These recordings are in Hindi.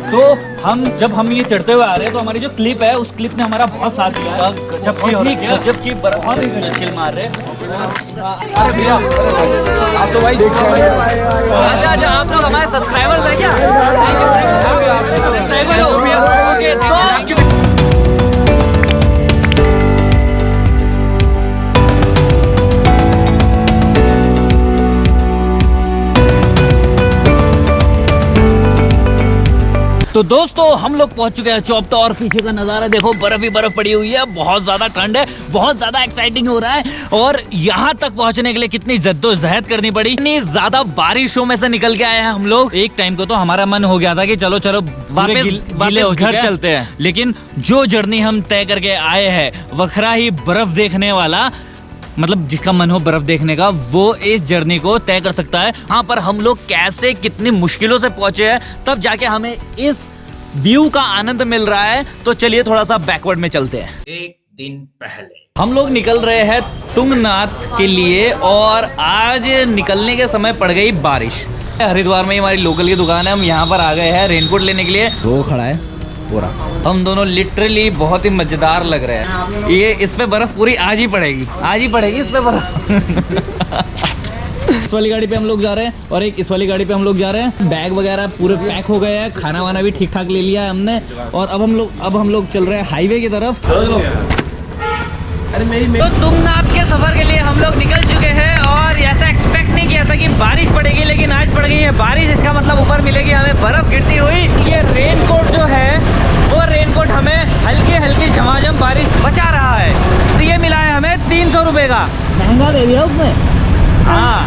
तो जब हम ये चढ़ते हुए आ रहे हैं तो हमारी जो क्लिप है उस क्लिप ने हमारा बहुत साथ दिया है। गजब की बहुत ही चिल मार रहे हैं। अरे भैया आप तो भाई अच्छा आप लोग हमारे सब्सक्राइबर्स हैं क्या? सब्सक्राइबर हो भैया। Okay thank you. तो दोस्तों हम लोग पहुंच चुके हैं चोपता और पीछे का नज़ारा देखो, बर्फ ही बर्फ पड़ी हुई है, बहुत ज़्यादा ठंड है, बहुत ज़्यादा एक्साइटिंग हो रहा है। और यहाँ तक पहुंचने के लिए कितनी जद्दोजहद करनी पड़ी, इतनी ज़्यादा बारिशों में से निकल के आए हैं हम लोग। एक टाइम को तो हमारा मन हो गया था कि चलो चलो वापस घर चलते हैं, लेकिन जो जर्नी हम तय करके आए हैं वखरा ही बर्फ देखने वाला, मतलब जिसका मन हो बर्फ देखने का वो इस जर्नी को तय कर सकता है। यहाँ पर हम लोग कैसे कितनी मुश्किलों से पहुंचे हैं, तब जाके हमें इस व्यू का आनंद मिल रहा है। तो चलिए थोड़ा सा बैकवर्ड में चलते हैं। एक दिन पहले हम लोग निकल रहे हैं तुंगनाथ के लिए और आज निकलने के समय पड़ गई बारिश। हरिद्वार में हमारी लोकल की दुकान है, हम यहाँ पर आ गए हैं रेनकोट लेने के लिए। वो खड़ा है पूरा, हम दोनों लिटरली बहुत ही मजेदार लग रहे हैं। ये इस पे बर्फ पूरी आज ही पड़ेगी इस पे बर्फ। इस वाली गाड़ी पे हम लोग जा रहे हैं और एक इस वाली गाड़ी पे हम लोग जा रहे हैं। बैग वगैरह पूरे पैक हो गए हैं, खाना वाना भी ठीक ठाक ले लिया है हमने। और अब हम लोग चल रहे हैं हाईवे की तरफ। तो तुंगनाथ के सफर के लिए हम लोग निकल चुके हैं और ऐसा एक्सपेक्ट नहीं किया था कि बारिश पड़ेगी, लेकिन आज पड़ गई है बारिश। इसका मतलब ऊपर मिलेगी हमें बर्फ गिरती हुई। ये रेनकोट जो है वो रेनकोट हमें हल्की हल्की झमाझम बारिश बचा रहा है। तो ये मिला है हमें 300 रुपये का, महंगा दे दिया उसने। हाँ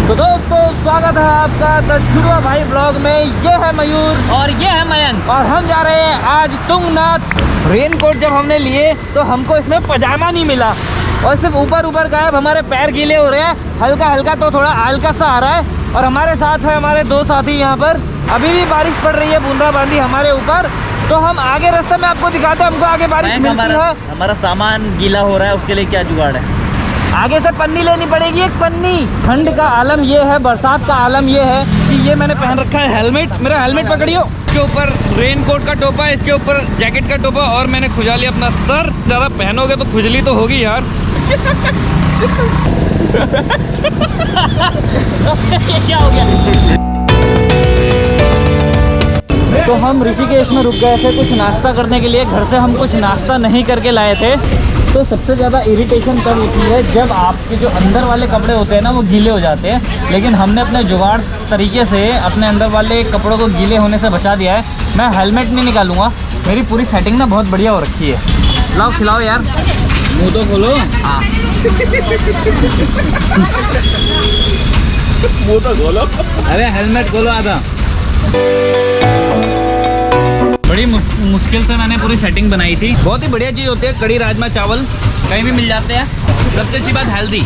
तो दोस्तों स्वागत है आपका तजुर्बा भाई ब्लॉग में। ये है मयूर और ये है मयंक और हम जा रहे हैं आज तुंगनाथ। रेनकोट जब हमने लिए तो हमको इसमें पजामा नहीं मिला और सिर्फ ऊपर गायब, हमारे पैर गीले हो रहे हैं हल्का हल्का, तो थोड़ा हल्का सा आ रहा है। और हमारे साथ है हमारे दो साथी यहाँ पर, अभी भी बारिश पड़ रही है बूंदाबांदी हमारे ऊपर। तो हम आगे रास्ते में आपको दिखाते हैं, हमको आगे बारिश मिलती है। हमारा सामान गीला हो रहा है, उसके लिए क्या जुगाड़ है? आगे से पन्नी लेनी पड़ेगी, एक पन्नी। ठंड का आलम ये है, बरसात का आलम ये है कि ये मैंने पहन रखा है हेलमेट। मेरा हेलमेट पकड़ियो, इसके ऊपर रेनकोट का टोपा, इसके ऊपर जैकेट का टोपा और मैंने खुजा लिया अपना सर। ज़्यादा पहनोगे तो खुजली तो होगी यार। क्या हो गया? तो हम ऋषिकेश में रुक गए थे कुछ नाश्ता करने के लिए। घर से हम कुछ नाश्ता नहीं करके लाए थे। तो सबसे ज़्यादा इरिटेशन तब होती है जब आपके जो अंदर वाले कपड़े होते हैं ना वो गीले हो जाते हैं। लेकिन हमने अपने जुगाड़ तरीके से अपने अंदर वाले कपड़ों को गीले होने से बचा दिया है। मैं हेलमेट नहीं निकालूंगा, मेरी पूरी सेटिंग ना बहुत बढ़िया हो रखी है। लाओ खिलाओ यार, मुँह तो खोलो। हाँ मुँह तो खोलो। अरे हेलमेट खोलो आधा। बड़ी मुश्किल से मैंने पूरी सेटिंग बनाई थी। बहुत ही बढ़िया चीज़ होती है कड़ी राजमा चावल, कहीं भी मिल जाते हैं। सबसे अच्छी बात हेल्दी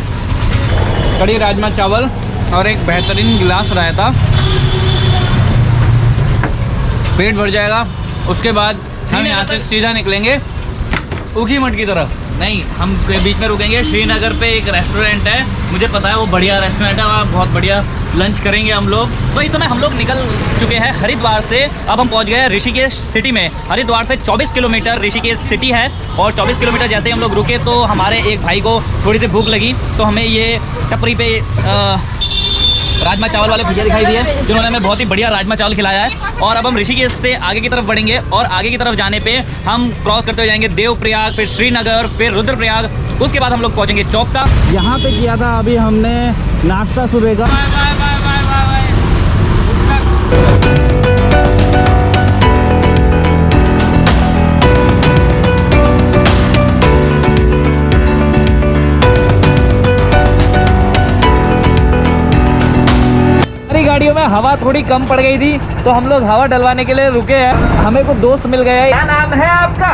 कड़ी राजमा चावल और एक बेहतरीन गिलास रायता, पेट भर जाएगा। उसके बाद हम यहाँ से सीधा निकलेंगे ऊखी मठ की तरफ। नहीं, हम बीच में रुकेंगे। श्रीनगर पे एक रेस्टोरेंट है, मुझे पता है वो बढ़िया रेस्टोरेंट है, वहाँ बहुत बढ़िया लंच करेंगे हम लोग। तो इस समय हम लोग निकल चुके हैं हरिद्वार से। अब हम पहुंच गए हैं ऋषिकेश सिटी में। हरिद्वार से 24 किलोमीटर ऋषिकेश सिटी है और 24 किलोमीटर जैसे ही हम लोग रुके तो हमारे एक भाई को थोड़ी सी भूख लगी, तो हमें ये टपरी पे राजमा चावल वाले भैया दिखाई दिए जिन्होंने हमें बहुत ही बढ़िया राजमा चावल खिलाया है। और अब हम ऋषिकेश से आगे की तरफ बढ़ेंगे और आगे की तरफ जाने पे हम क्रॉस करते हुए जाएंगे देवप्रयाग, फिर श्रीनगर, फिर रुद्रप्रयाग। उसके बाद हम लोग पहुंचेंगे चोपता। यहाँ पे किया था अभी हमने नाश्ता सुबह का। गाड़ियों में हवा थोड़ी कम पड़ गई थी तो हम लोग हवा डलवाने के लिए रुके हैं। हमें कुछ दोस्त मिल गए हैं। क्या नाम है आपका?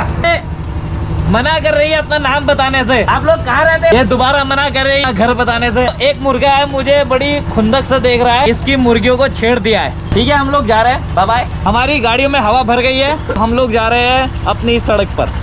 मना कर रही है अपना नाम बताने से। आप लोग कहाँ रहते हैं? ये दोबारा मना कर रही है घर बताने से। एक मुर्गा है, मुझे बड़ी खुंदक से देख रहा है, इसकी मुर्गियों को छेड़ दिया है। ठीक है, हम लोग जा रहे हैं, बाय बाय। हमारी गाड़ियों में हवा भर गई है, हम लोग जा रहे हैं अपनी सड़क पर।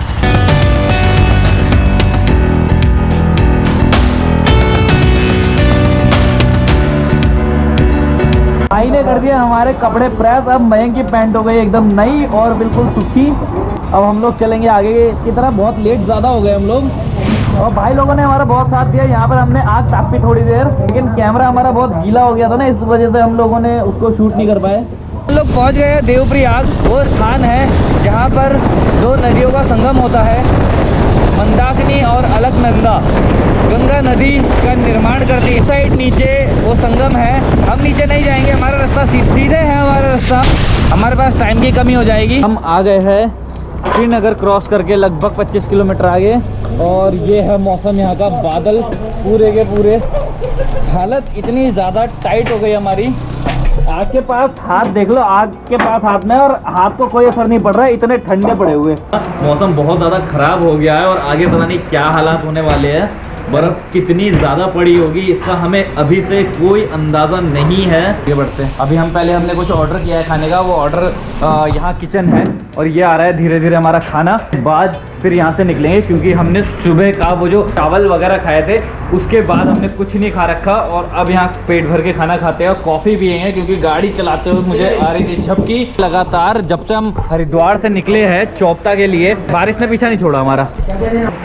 भाई ने कर दिया हमारे कपड़े प्रेस। अब मयंक की पैंट हो गई एकदम नई और बिल्कुल सूखी। अब हम लोग चलेंगे आगे की तरफ। बहुत लेट ज़्यादा हो गए हम लोग, और भाई लोगों ने हमारा बहुत साथ दिया। यहाँ पर हमने आग तापी थोड़ी देर, लेकिन कैमरा हमारा बहुत गीला हो गया था ना, इस वजह से हम लोगों ने उसको शूट नहीं कर पाए। हम लोग पहुँच गए देवप्रयाग। वो स्थान है जहाँ पर दो नदियों का संगम होता है, मंदाकिनी और अलकनंदा। गंगा नदी का निर्माण करती है। इस साइड नीचे वो संगम है। हम नीचे नहीं जाएंगे, हमारा रास्ता सीधे है। हमारा रास्ता, हमारे पास टाइम की कमी हो जाएगी। हम आ गए हैं श्रीनगर क्रॉस करके लगभग 25 किलोमीटर आगे, और ये है मौसम यहाँ का। बादल पूरे के पूरे, हालत इतनी ज़्यादा टाइट हो गई हमारी। आग के पास हाथ देख लो, आग के पास हाथ में, और हाथ को कोई असर नहीं पड़ रहा है, इतने ठंडे पड़े हुए। मौसम बहुत ज़्यादा ख़राब हो गया है, और आगे पता नहीं क्या हालात होने वाले हैं। बर्फ़ कितनी ज़्यादा पड़ी होगी इसका हमें अभी से कोई अंदाज़ा नहीं है। ये बढ़ते हैं। अभी हमने कुछ ऑर्डर किया है खाने का। वो ऑर्डर यहाँ किचन है, और ये आ रहा है धीरे धीरे हमारा खाना। बाद फिर यहाँ से निकलेंगे, क्योंकि हमने सुबह का वो जो चावल वगैरह खाए थे, उसके बाद हमने कुछ नहीं खा रखा, और अब यहाँ पेट भर के खाना खाते हैं और कॉफ़ी पिएंगे, क्योंकि गाड़ी चलाते हुए मुझे आ रही थी झपकी। लगातार जब से हम हरिद्वार से निकले हैं चौपता के लिए, बारिश ने पीछा नहीं छोड़ा हमारा।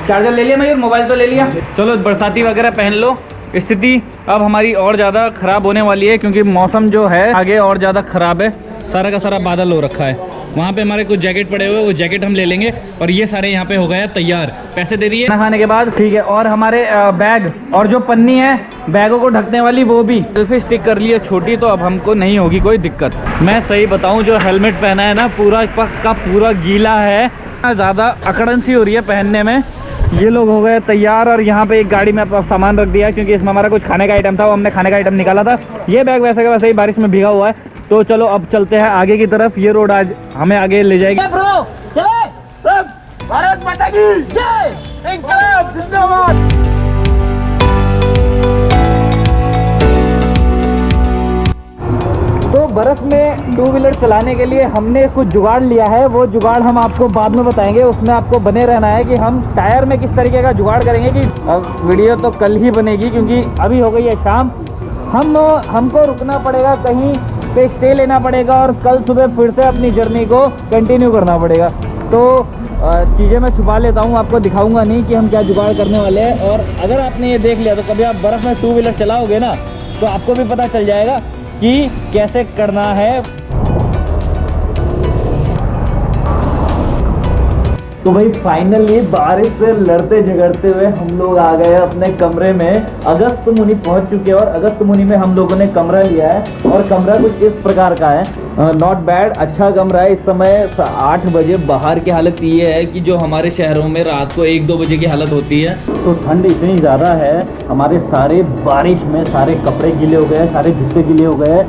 चार्जर ले लिया मैं, मोबाइल तो ले लिया। चलो बरसाती वगैरह पहन लो। स्थिति अब हमारी और ज़्यादा ख़राब होने वाली है, क्योंकि मौसम जो है आगे और ज़्यादा ख़राब है। सारा का सारा बादल हो रखा है। वहाँ पे हमारे कुछ जैकेट पड़े हुए, वो जैकेट हम ले लेंगे, और ये सारे यहाँ पे हो गए तैयार। पैसे दे दिए खाना खाने के बाद, ठीक है। और हमारे बैग और जो पन्नी है बैगों को ढकने वाली, वो भी सेल्फी स्टिक कर ली है छोटी, तो अब हमको नहीं होगी कोई दिक्कत। मैं सही बताऊँ, जो हेलमेट पहना है ना, पूरा का पूरा गीला है, ज़्यादा अकड़न सी हो रही है पहनने में। ये लोग हो गए तैयार, और यहाँ पे एक गाड़ी में सामान रख दिया, क्योंकि इसमें हमारा कुछ खाने का आइटम था, वो हमने खाने का आइटम निकाला था। ये बैग वैसे का वैसे ही बारिश में भीगा हुआ है। तो चलो अब चलते हैं आगे की तरफ। ये रोड आज हमें आगे ले जाएगी। ब्रो चले, भारत माता की जय, इंकलाब जिंदाबाद। तो बर्फ़ में टू व्हीलर चलाने के लिए हमने कुछ जुगाड़ लिया है। वो जुगाड़ हम आपको बाद में बताएंगे। उसमें आपको बने रहना है कि हम टायर में किस तरीके का जुगाड़ करेंगे। कि अब वीडियो तो कल ही बनेगी, क्योंकि अभी हो गई है शाम। हमको रुकना पड़ेगा, कहीं पे स्टे लेना पड़ेगा, और कल सुबह फिर से अपनी जर्नी को कंटिन्यू करना पड़ेगा। तो चीज़ें मैं छुपा लेता हूँ, आपको दिखाऊंगा नहीं कि हम क्या जुगाड़ करने वाले हैं। और अगर आपने ये देख लिया, तो कभी आप बर्फ़ में टू व्हीलर चलाओगे ना, तो आपको भी पता चल जाएगा कि कैसे करना है। तो भाई फाइनली बारिश से लड़ते झगड़ते हुए हम लोग आ गए अपने कमरे में। अगस्त मुनि पहुंच चुके हैं, और अगस्त मुनि में हम लोगों ने कमरा लिया है, और कमरा कुछ इस प्रकार का है। नॉट बैड, अच्छा कमरा है। इस समय 8 बजे। बाहर की हालत ये है कि जो हमारे शहरों में रात को 1-2 बजे की हालत होती है, तो ठंड इतनी ज़्यादा है। हमारे सारे बारिश में सारे कपड़े गीले हो गए, सारे जूते गीले हो गए।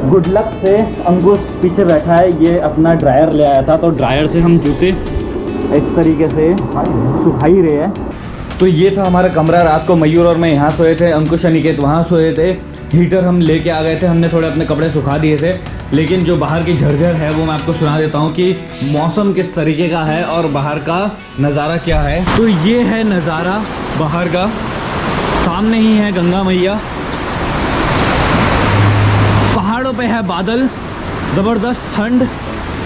गुड लक से अंकुश पीछे बैठा है, ये अपना ड्रायर ले आया था, तो ड्रायर से हम जूते इस तरीके से सुखा ही रहे हैं। तो ये था हमारा कमरा। रात को मयूर और मैं यहाँ सोए थे, अंकुश अनिकेत वहाँ सोए थे। हीटर हम लेके आ गए थे, हमने थोड़े अपने कपड़े सुखा दिए थे। लेकिन जो बाहर की झरझर है वो मैं आपको सुना देता हूँ कि मौसम किस तरीके का है और बाहर का नज़ारा क्या है। तो ये है नज़ारा बाहर का, सामने ही है गंगा मैया, पहाड़ों पे है बादल, ज़बरदस्त ठंड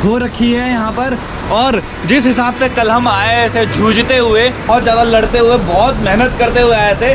हो रखी है यहाँ पर। और जिस हिसाब से कल हम आए थे जूझते हुए, बहुत ज़्यादा लड़ते हुए, बहुत मेहनत करते हुए आए थे,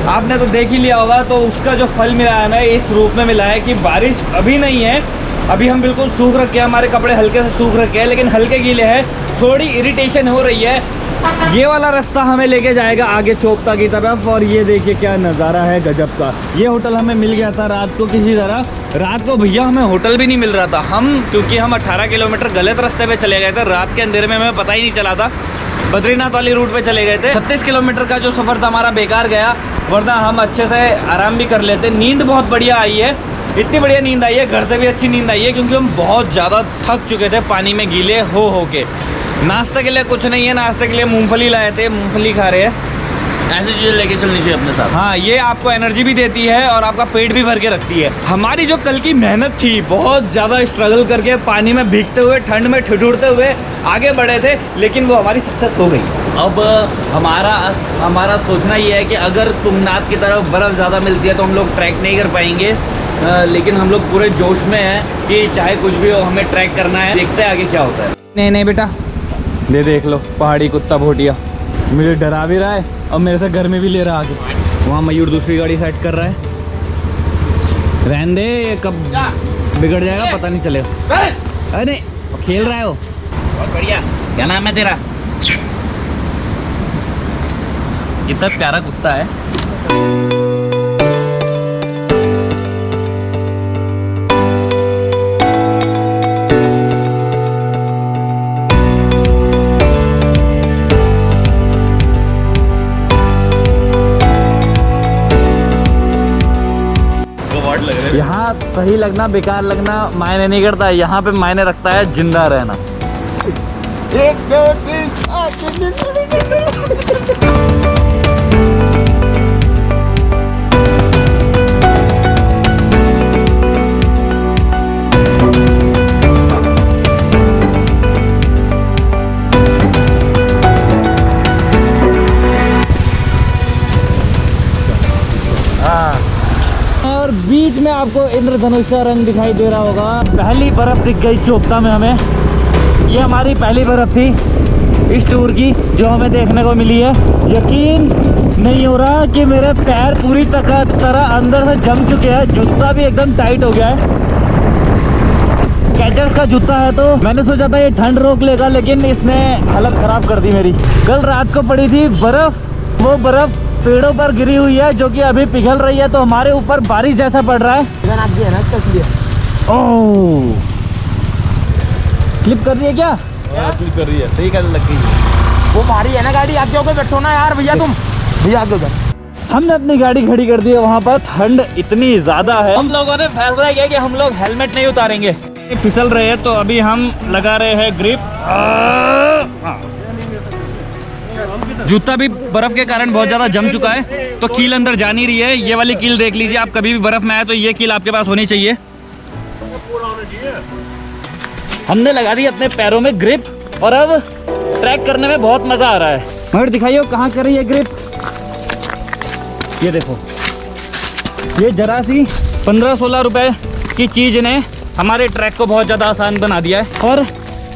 आपने तो देख ही लिया होगा। तो उसका जो फल मिला है हमें इस रूप में मिला है कि बारिश अभी नहीं है, अभी हम बिल्कुल सूख रखे हैं, हमारे कपड़े हल्के से सूख रखे हैं, लेकिन हल्के गीले हैं, थोड़ी इरिटेशन हो रही है। ये वाला रास्ता हमें लेके जाएगा आगे चौपता की तरफ, और ये देखिए क्या नज़ारा है गजब का। ये होटल हमें मिल गया था रात को किसी तरह। रात को भैया हमें होटल भी नहीं मिल रहा था, क्योंकि हम 18 किलोमीटर गलत रास्ते पे चले गए थे। रात के अंधेरे में हमें पता ही नहीं चला था, बद्रीनाथ वाली रूट पे चले गए थे। 36 किलोमीटर का जो सफ़र था हमारा बेकार गया, वरना हम अच्छे से आराम भी कर लेते। नींद बहुत बढ़िया आई है, इतनी बढ़िया नींद आई है, घर से भी अच्छी नींद आई है, क्योंकि हम बहुत ज़्यादा थक चुके थे पानी में गीले हो के। नाश्ते के लिए कुछ नहीं है, नाश्ते के लिए मूंगफली लाए थे, मूंगफली खा रहे हैं। ऐसी चीज़ें लेके चलनी चाहिए अपने साथ। हाँ, ये आपको एनर्जी भी देती है और आपका पेट भी भर के रखती है। हमारी जो कल की मेहनत थी, बहुत ज़्यादा स्ट्रगल करके पानी में भीगते हुए, ठंड में ठिठुरते हुए आगे बढ़े थे, लेकिन वो हमारी सक्सेस हो गई। अब हमारा सोचना ये है कि अगर तुंगनाथ की तरफ बर्फ़ ज़्यादा मिलती है तो हम लोग ट्रैक नहीं कर पाएंगे, लेकिन हम लोग पूरे जोश में हैं कि चाहे कुछ भी हो हमें ट्रैक करना है। देखते हैं आगे क्या होता है। नहीं नहीं बेटा, ये देख लो पहाड़ी कुत्ता भोटिया मुझे डरा भी रहा है और मेरे से घर में भी ले रहा है आगे। वहाँ मयूर दूसरी गाड़ी सेट कर रहा है। रहने दे, ये कब बिगड़ जाएगा पता नहीं चलेगा। अरे नहीं, खेल रहा है वो। बहुत बढ़िया। क्या नाम है तेरा? कितना प्यारा कुत्ता है। यहाँ सही लगना बेकार लगना मायने नहीं करता, यहाँ पे मायने रखता है जिंदा रहना। 1 2 3 और बीच में आपको इंद्रधनुष का रंग दिखाई दे रहा होगा। पहली बर्फ दिख गई चोपता में हमें। ये हमारी पहली बर्फ थी इस टूर की जो हमें देखने को मिली है। यकीन नहीं हो रहा कि मेरे पैर पूरी तरह अंदर से जम चुके हैं। जूता भी एकदम टाइट हो गया है। स्केचर्स का जूता है तो मैंने सोचा था ये ठंड रोक लेगा, लेकिन इसने हालत ख़राब कर दी मेरी। कल रात को पड़ी थी बर्फ़, वो बर्फ़ पेड़ों पर गिरी हुई है जो कि अभी पिघल रही है, तो हमारे ऊपर बारिश जैसा पड़ रहा है। ओह, स्लिप कर रही है क्या? स्लिप कर रही है। सही कर लग गई। वो भारी है ना गाड़ी, आप जाओगे बैठो ना यार भैया तुम। भैया आगे उधर। हमने अपनी गाड़ी खड़ी कर दी है वहाँ पर। ठंड इतनी ज़्यादा है, हम लोगों ने फैसला किया कि हम लोग हेलमेट नहीं उतारेंगे। फिसल रहे हैं तो अभी हम लगा रहे हैं ग्रिप। जूता भी बर्फ के कारण बहुत ज़्यादा जम चुका है, तो कील अंदर जा नहीं रही है। ये वाली कील देख लीजिए, आप कभी भी बर्फ में आए तो ये कील आपके पास होनी चाहिए। हमने लगा दी अपने पैरों में ग्रिप और अब ट्रैक करने में बहुत मज़ा आ रहा है। मगर दिखाइए कहाँ कर रही है ग्रिप। ये देखो, ये जरा सी 15-16 रुपए की चीज़ ने हमारे ट्रैक को बहुत ज़्यादा आसान बना दिया है। और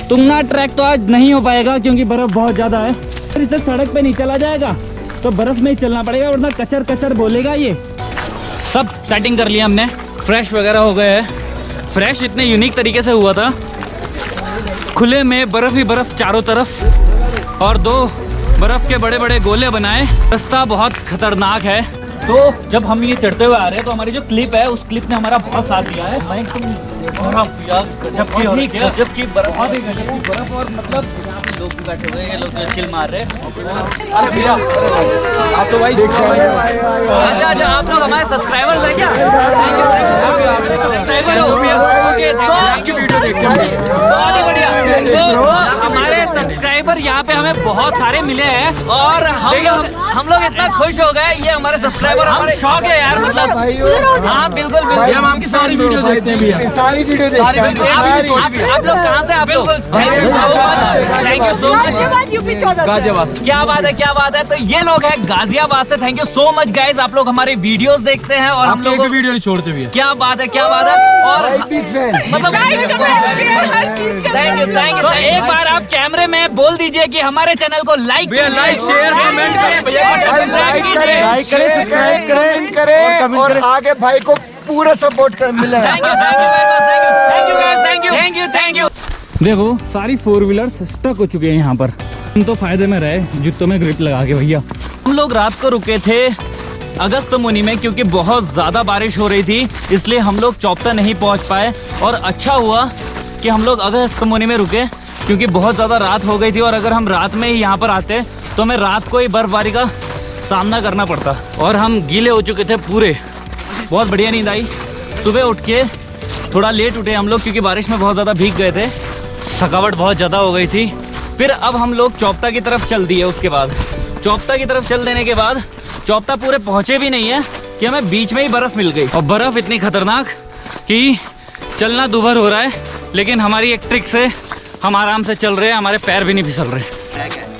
तुंगनाथ ट्रैक तो आज नहीं हो पाएगा क्योंकि बर्फ़ बहुत ज़्यादा है। अगर इसे सड़क पे नहीं चला जाएगा तो बर्फ़ में ही चलना पड़ेगा, वरना कचर कचर बोलेगा। ये सब सेटिंग कर लिया हमने, फ्रेश वगैरह हो गए हैं। फ्रेश इतने यूनिक तरीके से हुआ था, खुले में बर्फ़ ही बर्फ़ चारों तरफ और 2 बर्फ़ के बड़े बड़े गोले बनाए। रास्ता बहुत खतरनाक है, तो जब हम ये चढ़ते हुए आ रहे हैं तो हमारी जो क्लिप है उस क्लिप ने हमारा बहुत साथ दिया है। गजब की बर्फ और मतलब यहाँ पे लोग भी बैठे हुए हैं, लोग चिल मार रहे हैं। अरे भैया आप तो भाई अच्छा आप लोग हमारे सब्सक्राइबर्स हैं क्या? थैंक यू वीडियो देखते हैं, बहुत ही बढ़िया। तो हमारे सब्सक्राइबर यहाँ पे हमें बहुत सारे मिले हैं और हम लोग इतना खुश हो गए। ये हमारे सब्सक्राइबर हमारे शौक है यार, मतलब हाँ बिल्कुल बिल्कुल। हम आपकी सारी वीडियो देखते हैं भैया, सारी वीडियो देखते हैं। आप लोग कहाँ से? आप लोग thank you so much. Ghaziabad. क्या बात है, क्या बात है। तो ये लोग हैं गाजियाबाद से। Thank you so much guys, आप लोग हमारी वीडियोस देखते हैं और हम लोग वीडियो नहीं छोड़ते भी। क्या बात है, क्या बात है। और मतलब थैंक यू। तो एक बार आप कैमरे में बोल दीजिए कि हमारे चैनल को लाइक शेयर कमेंट करें और आगे भाई को पूरा सपोर्ट कर मिले। Thank you. देखो सारी 4 व्हीलर्स स्टक हो चुके हैं यहाँ पर। हम तो फायदे में रहे जूतों में ग्रिप लगा के भैया। हम लोग रात को रुके थे अगस्त मुनि में क्योंकि बहुत ज़्यादा बारिश हो रही थी, इसलिए हम लोग चौपता नहीं पहुँच पाए। और अच्छा हुआ कि हम लोग अगस्त मुनि में रुके क्योंकि बहुत ज़्यादा रात हो गई थी, और अगर हम रात में ही यहाँ पर आते तो हमें रात को ही बर्फबारी का सामना करना पड़ता। और हम गीले हो चुके थे पूरे, बहुत बढ़िया नींद आई। सुबह उठ के थोड़ा लेट उठे हम लोग क्योंकि बारिश में बहुत ज़्यादा भीग गए थे, थकावट बहुत ज़्यादा हो गई थी। फिर अब हम लोग चौपता की तरफ चल दिए। उसके बाद चौपता की तरफ चल देने के बाद चौपता पूरे पहुँचे भी नहीं है कि हमें बीच में ही बर्फ़ मिल गई। और बर्फ़ इतनी खतरनाक कि चलना दूभर हो रहा है, लेकिन हमारी एक ट्रिक से हम आराम से चल रहे हैं, हमारे पैर भी नहीं फिसल रहे।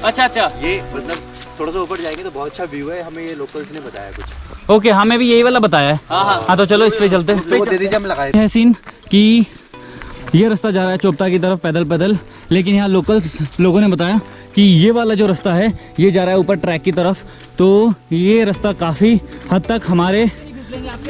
अच्छा ये मतलब थोड़ा सा ऊपर जाएंगे तो बहुत अच्छा व्यू है, हमें ये लोकल्स ने बताया कुछ। ओके, हमें भी यही वाला बताया है। हाँ तो चलो इस पे चलते हैं। वो दे दीजिए, हम लगाए है सीन कि ये रास्ता जा रहा है चोपता की तरफ पैदल पैदल, लेकिन यहाँ लोकल्स लोगों ने बताया कि ये वाला जो रास्ता है ये जा रहा है ऊपर ट्रैक की तरफ। तो ये रास्ता काफ़ी हद तक हमारे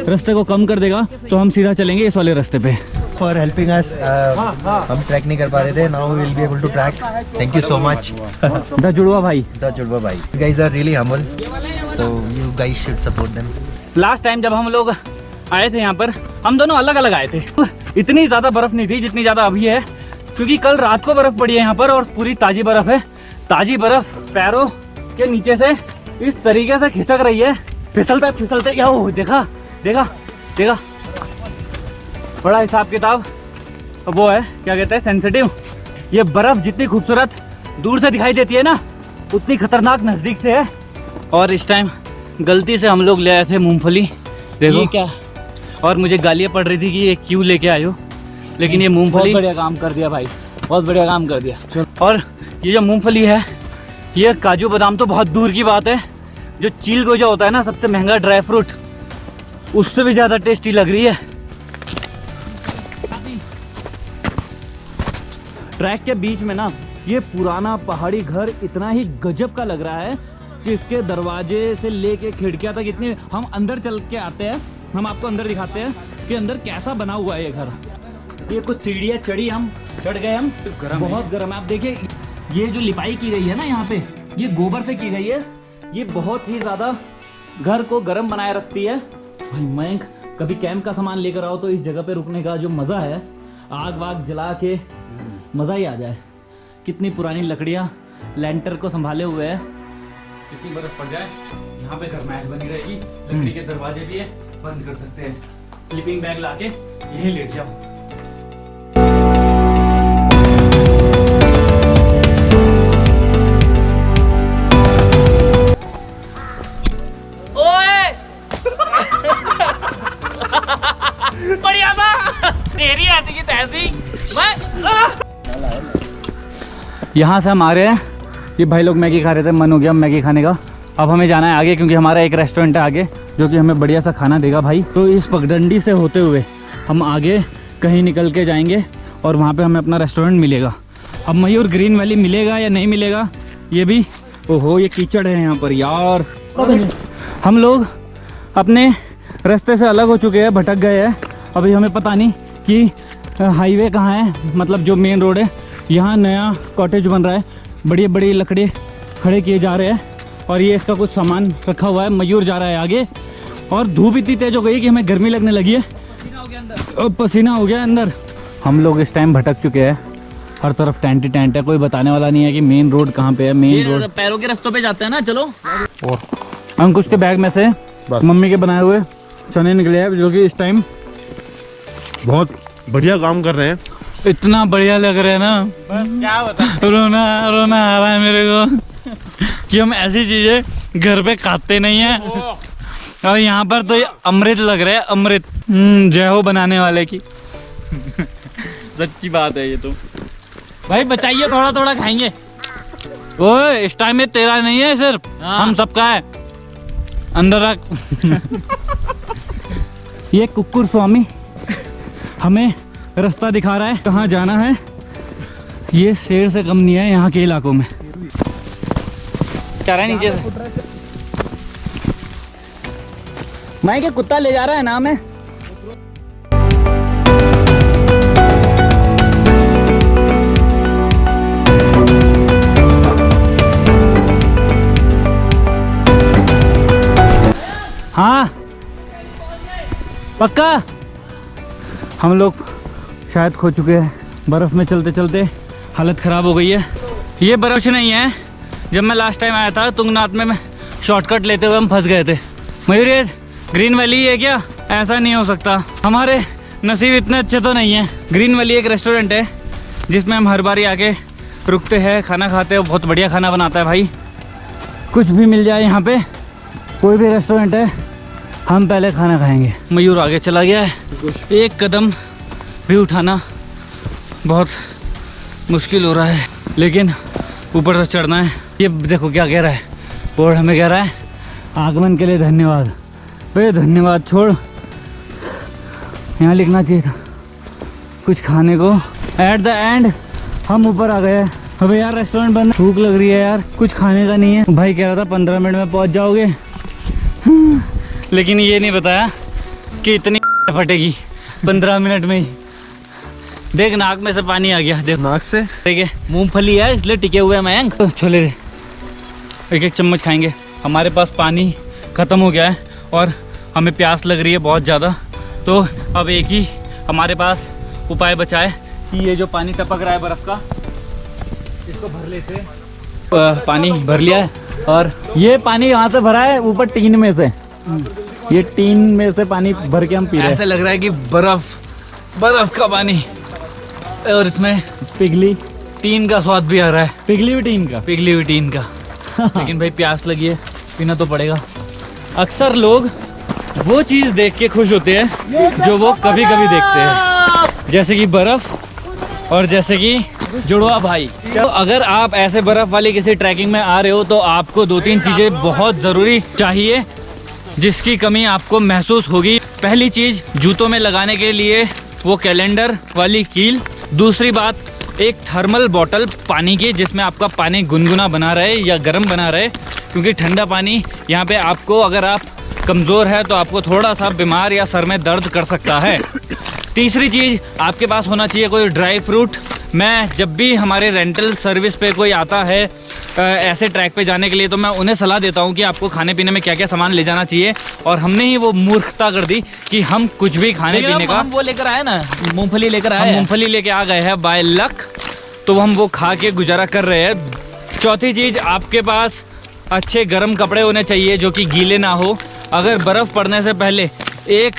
रास्ते को कम कर देगा, तो हम सीधा चलेंगे इस वाले रास्ते पे। फॉर हेल्पिंग अस, हम ट्रैक नहीं कर पा रहे थे, now we will be able to track. Thank you so much the जुड़वा भाई। द जुड़वा भाई, गाइस आर रियली हम्बल, तो you guys should support them. Last time जब हम लोग आए थे यहाँ पर, हम दोनों अलग अलग आए थे। इतनी ज़्यादा बर्फ़ नहीं थी जितनी ज़्यादा अभी है, क्योंकि कल रात को बर्फ़ पड़ी है यहाँ पर और पूरी ताज़ी बर्फ़ है। ताज़ी बर्फ़ पैरों के नीचे से इस तरीके से खिसक रही है, फिसलते फिसलते। यो देखा देखा देखा, बड़ा हिसाब किताब वो है, क्या कहते हैं, सेंसिटिव। ये बर्फ़ जितनी खूबसूरत दूर से दिखाई देती है ना, उतनी खतरनाक नज़दीक से है। और इस टाइम गलती से हम लोग ले आए थे मूंगफली, देखो क्या, और मुझे गालियाँ पड़ रही थी कि ये क्यों लेके आए हो, लेकिन ये मूंगफली बहुत बढ़िया काम कर दिया भाई, बहुत बढ़िया काम कर दिया। और ये जो मूंगफली है, ये काजू बादाम तो बहुत दूर की बात है, जो चील गोजा होता है ना सबसे महंगा ड्राई फ्रूट, उससे भी ज़्यादा टेस्टी लग रही है। ट्रैक के बीच में ना ये पुराना पहाड़ी घर इतना ही गजब का लग रहा है कि इसके दरवाजे से लेके खिड़कियां तक इतनी, हम अंदर चल के आते हैं, हम आपको अंदर दिखाते हैं कि अंदर कैसा बना हुआ है ये घर। ये कुछ सीढ़ियाँ चढ़ी, हम चढ़ गए, हम बहुत गर्म है। आप देखिए ये जो लिपाई की गई है ना यहाँ पे, ये गोबर से की गई है, ये बहुत ही ज़्यादा घर को गर्म बनाए रखती है। भाई मयंक, कभी कैंप का सामान लेकर आओ तो इस जगह पे रुकने का जो मज़ा है, आग वाग जला के मज़ा ही आ जाए। कितनी पुरानी लकड़ियाँ लैंटर को संभाले हुए है, कितनी बर्फ पड़ जाए यहाँ पे गरमाइश बनी रहेगी। लकड़ी के दरवाजे भी है, बंद कर सकते हैं, स्लीपिंग बैग लाके यहीं लेट जाओ। ओए बढ़िया था, तेरी ऐसी की तैसी। यहाँ से हम आ रहे हैं, ये भाई लोग मैगी खा रहे थे, मन हो गया मैगी खाने का। अब हमें जाना है आगे, क्योंकि हमारा एक रेस्टोरेंट है आगे जो कि हमें बढ़िया सा खाना देगा भाई। तो इस पगडंडी से होते हुए हम आगे कहीं निकल के जाएंगे और वहाँ पे हमें अपना रेस्टोरेंट मिलेगा। अब मयूर ग्रीन वैली मिलेगा या नहीं मिलेगा ये भी, ओहो ये कीचड़ है यहाँ पर यार। हम लोग अपने रास्ते से अलग हो चुके हैं, भटक गए हैं। अभी हमें पता नहीं कि हाईवे कहाँ है, मतलब जो मेन रोड है। यहाँ नया कॉटेज बन रहा है, बड़ी बड़ी लकड़ी खड़े किए जा रहे हैं और ये इसका कुछ सामान रखा हुआ है। मयूर जा रहा है आगे और धूप इतनी तेज हो गई कि हमें गर्मी लगने लगी है और पसीना हो गया अंदर। हम लोग इस टाइम भटक चुके हैं, हर तरफ टेंट ही टेंट है, कोई बताने वाला नहीं है कि मेन रोड कहाँ पे है। मेन रोड पैरों के रास्तों पे जाते हैं ना। चलो अंकुश के बैग में से मम्मी के बनाए हुए चने निकले हैं, जो कि इस टाइम बहुत बढ़िया काम कर रहे हैं। इतना बढ़िया लग रहा है ना, बस क्या बता, रोना रोना आ रहा है मेरे को कि हम ऐसी चीजें घर पे खाते नहीं हैं और यहाँ पर तो ये अमृत लग रहा है, अमृत। जय हो बनाने वाले की। सच्ची बात है ये तो। भाई बचाइए, थोड़ा थोड़ा खाएंगे। ओए इस टाइम में तेरा नहीं है सिर्फ, हम सबका है, अंदर रख। ये कुक्कुर स्वामी हमें रास्ता दिखा रहा है कहाँ जाना है। ये शेर से कम नहीं है यहाँ के इलाकों में। चारा नीचे से मैं क्या कुत्ता ले जा रहा है नाम है। हाँ पक्का हम लोग शायद खो चुके हैं, बर्फ़ में चलते चलते हालत ख़राब हो गई है। ये बर्फ़ नहीं है, जब मैं लास्ट टाइम आया था तुंगनाथ में, मैं शॉर्टकट लेते हुए हम फंस गए थे। मयूर ये ग्रीन वैली है क्या? ऐसा नहीं हो सकता, हमारे नसीब इतने अच्छे तो नहीं है। ग्रीन वैली एक रेस्टोरेंट है जिसमें हम हर बारी आके रुकते हैं, खाना खाते हैं। बहुत बढ़िया खाना बनाता है भाई, कुछ भी मिल जाए यहाँ पे, कोई भी रेस्टोरेंट है, हम पहले खाना खाएंगे। मयूर आगे चला गया है, एक कदम भी उठाना बहुत मुश्किल हो रहा है, लेकिन ऊपर तो चढ़ना है। ये देखो क्या कह रहा है, बोर्ड हमें कह रहा है आगमन के लिए धन्यवाद। भाई धन्यवाद छोड़, यहाँ लिखना चाहिए था कुछ खाने को। एट द एंड हम ऊपर आ गए। अबे यार रेस्टोरेंट बंद, भूख लग रही है यार, कुछ खाने का नहीं है। भाई कह रहा था 15 मिनट में पहुंच जाओगे, लेकिन ये नहीं बताया कि इतनी फटेगी 15 मिनट में ही। देख नाक में से पानी आ गया, देख नाक से ठीक है। मूंगफली है इसलिए टिके हुए हैं मयंक। तो छोले दे, एक एक चम्मच खाएंगे। हमारे पास पानी ख़त्म हो गया है और हमें प्यास लग रही है बहुत ज़्यादा। तो अब एक ही हमारे पास उपाय बचा है कि ये जो पानी टपक रहा है बर्फ़ का, इसको भर लेते हैं। पानी भर लिया है और ये पानी यहाँ से भरा है ऊपर टीन में से। ये टीन में से पानी भर के हम पी रहे हैं। ऐसा लग रहा है कि बर्फ़ का पानी, और इसमें पिघली टीन का स्वाद भी आ रहा है। पिघली हुई टीन का लेकिन भाई प्यास लगी है, पीना तो पड़ेगा। अक्सर लोग वो चीज़ देख के खुश होते हैं जो वो कभी कभी देखते हैं, जैसे कि बर्फ़ और जैसे कि जुड़वा भाई। तो अगर आप ऐसे बर्फ़ वाली किसी ट्रैकिंग में आ रहे हो तो आपको 2-3 चीज़ें बहुत ज़रूरी चाहिए जिसकी कमी आपको महसूस होगी। पहली चीज़ जूतों में लगाने के लिए वो कैलेंडर वाली कील। दूसरी बात एक थर्मल बॉटल पानी की, जिसमें आपका पानी गुनगुना बना रहे या गर्म बना रहे, क्योंकि ठंडा पानी यहाँ पे आपको, अगर आप कमज़ोर है तो आपको थोड़ा सा बीमार या सर में दर्द कर सकता है। तीसरी चीज़ आपके पास होना चाहिए कोई ड्राई फ्रूट। मैं जब भी हमारे रेंटल सर्विस पे कोई आता है ऐसे ट्रैक पे जाने के लिए, तो मैं उन्हें सलाह देता हूँ कि आपको खाने पीने में क्या क्या सामान ले जाना चाहिए। और हमने ही वो मूर्खता कर दी कि हम कुछ भी खाने पीने का, हम वो लेकर आए ना, मूंगफली लेकर आए, मूंगफली लेके आ गए हैं बाय लक, तो हम वो खा के गुजारा कर रहे हैं। चौथी चीज़, आपके पास अच्छे गर्म कपड़े होने चाहिए जो कि गीले ना हो। अगर बर्फ़ पड़ने से पहले, एक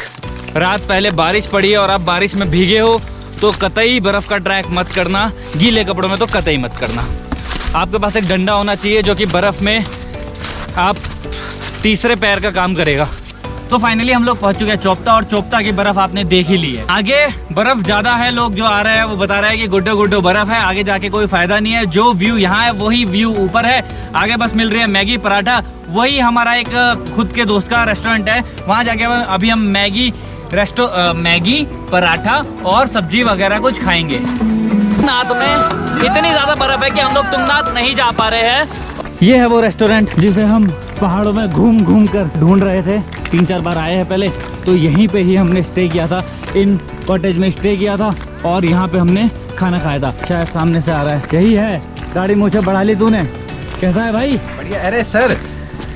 रात पहले बारिश पड़ी है और आप बारिश में भीगे हो तो कतई बर्फ़ का ट्रैक मत करना, गीले कपड़ों में तो कतई मत करना। आपके पास एक डंडा होना चाहिए जो कि बर्फ़ में आप तीसरे पैर का काम करेगा। तो फाइनली हम लोग पहुंच चुके हैं चोपता, और चोपता की बर्फ़ आपने देख ही ली है। आगे बर्फ़ ज़्यादा है, लोग जो आ रहे हैं वो बता रहे हैं कि गुड्डो गुड्डो बर्फ़ है, आगे जाके कोई फ़ायदा नहीं है। जो व्यू यहाँ है वही व्यू ऊपर है। आगे बस मिल रही है मैगी पराठा, वही हमारा एक खुद के दोस्त का रेस्टोरेंट है, वहाँ जाके अभी हम मैगी पराठा और सब्जी वगैरह कुछ खाएंगे। नाथ में इतनी ज़्यादा बर्फ़ है कि हम लोग तुंगनाथ नहीं जा पा रहे हैं। ये है वो रेस्टोरेंट जिसे हम पहाड़ों में घूम घूम कर ढूंढ रहे थे। 3-4 बार आए हैं पहले, तो यहीं पे ही हमने स्टे किया था, इन कॉटेज में स्टे किया था और यहाँ पे हमने खाना खाया था। शायद सामने से आ रहा है, यही है। गाड़ी मुझे बढ़ा ली तूने, कैसा है भाई? बढ़िया। अरे सर,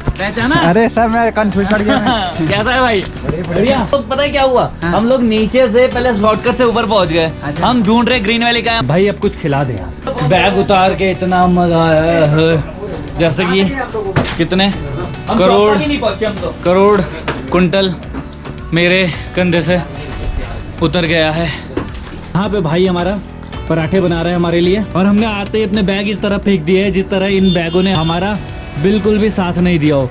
पहचाना? अरे सर मैं कंफ्यूज कर गया। कैसा है भाई? बढ़िया। तो पता है क्या हुआ, हम लोग नीचे से पहले शॉर्टकट से ऊपर पहुंच गए। हम ढूंढ रहे ग्रीन वैली का। भाई अब कुछ खिला दे यार। बैग उतार के इतना मजा आया है, जैसे कि कितने करोड़ कुंटल मेरे कंधे से उतर गया है। यहाँ पे भाई हमारा पराठे बना रहा है हमारे लिए, और हमने आते ही अपने बैग इस तरह फेंक दिए जिस तरह इन बैगों ने हमारा बिल्कुल भी साथ नहीं दिया हो।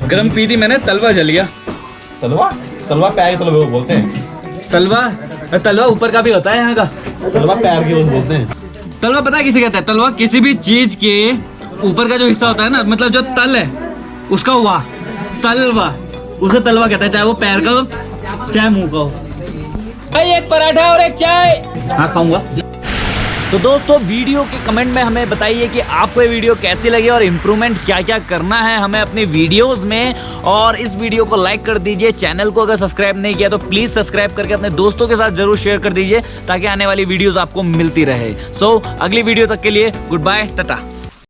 गरम पी थी मैंने, तलवा जल गया। तलवा पैर के तलवे बोलते हैं। तलवा ऊपर का भी होता है यहाँ का, तलवा पैर के बोलते हैं। तलवा पता है किसे कहता है? तलवा किसी भी चीज के ऊपर का जो हिस्सा होता है ना, मतलब जो तल है उसका हुआ तलवा, उसे तलवा कहता है, चाहे वो पैर का हो चाहे मुंह का हो। भाई एक पराठा और एक चाय। हाँ खाऊंगा। तो दोस्तों वीडियो के कमेंट में हमें बताइए कि आपको ये वीडियो कैसी लगी और इम्प्रूवमेंट क्या क्या करना है हमें अपनी वीडियोस में। और इस वीडियो को लाइक कर दीजिए, चैनल को अगर सब्सक्राइब नहीं किया तो प्लीज़ सब्सक्राइब करके अपने दोस्तों के साथ जरूर शेयर कर दीजिए ताकि आने वाली वीडियोस आपको मिलती रहे। सो अगली वीडियो तक के लिए गुड बाय, टाटा।